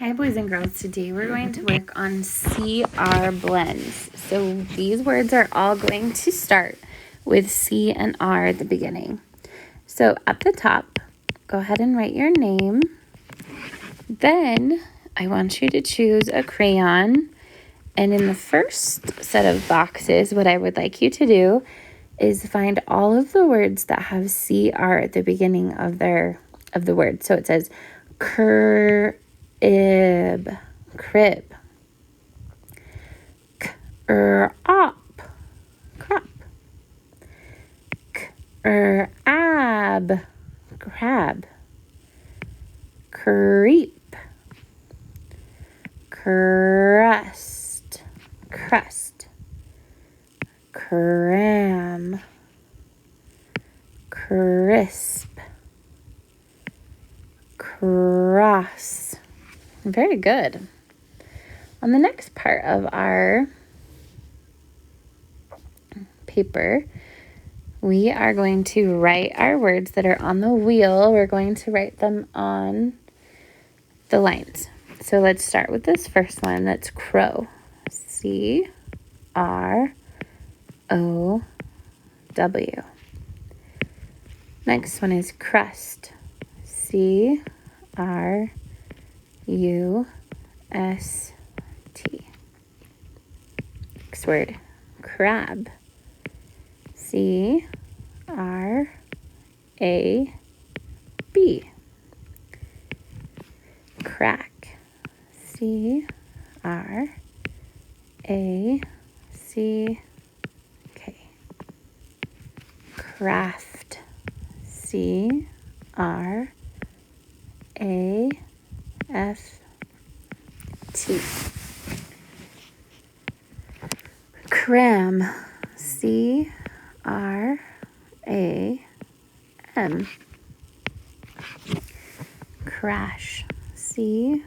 Hi boys and girls, today we're going to work on CR blends. So these words are all going to start with C and R at the beginning. So at the top, go ahead and write your name. Then I want you to choose a crayon. And in the first set of boxes, what I would like you to do is find all of the words that have CR at the beginning of the word. So it says crib, crib, crop, crop, crab, crab, creep, crust, crust, cram, crisp, cross. Very good. On the next part of our paper, we are going to write our words that are on the wheel. We're going to write them on the lines. So let's start with this first one. That's crow. C-R-O-W. Next one is crust. C-R-U-S-T. Next word, crab. C-R-A-B. Crack. C-R-A-C-K. Craft. C-R-A-F-T. Cram. C-R-A-M. Crash. C-R-A-S-H.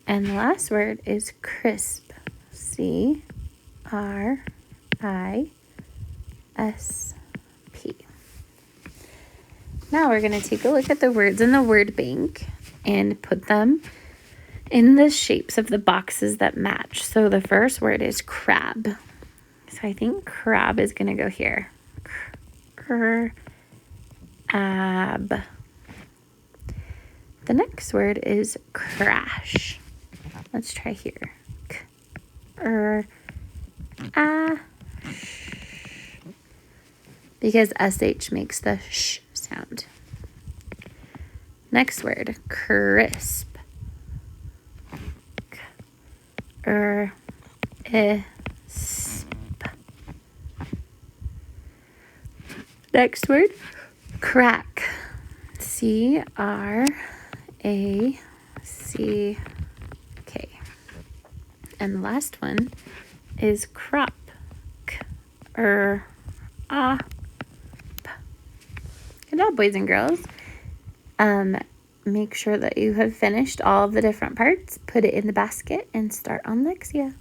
And the last word is crisp. C-R-I-S-P. Now we're going to take a look at the words in the word bank and put them in the shapes of the boxes that match. So the first word is crab. So I think crab is going to go here. Crab. The next word is crash. Let's try here. Because SH makes the sh sound. Next word, crisp. Isp. Next word, crack. C-R-A-C-K. And the last one is crop. Good job, boys and girls. Make sure that you have finished all of the different parts, put it in the basket, and start on Lexia.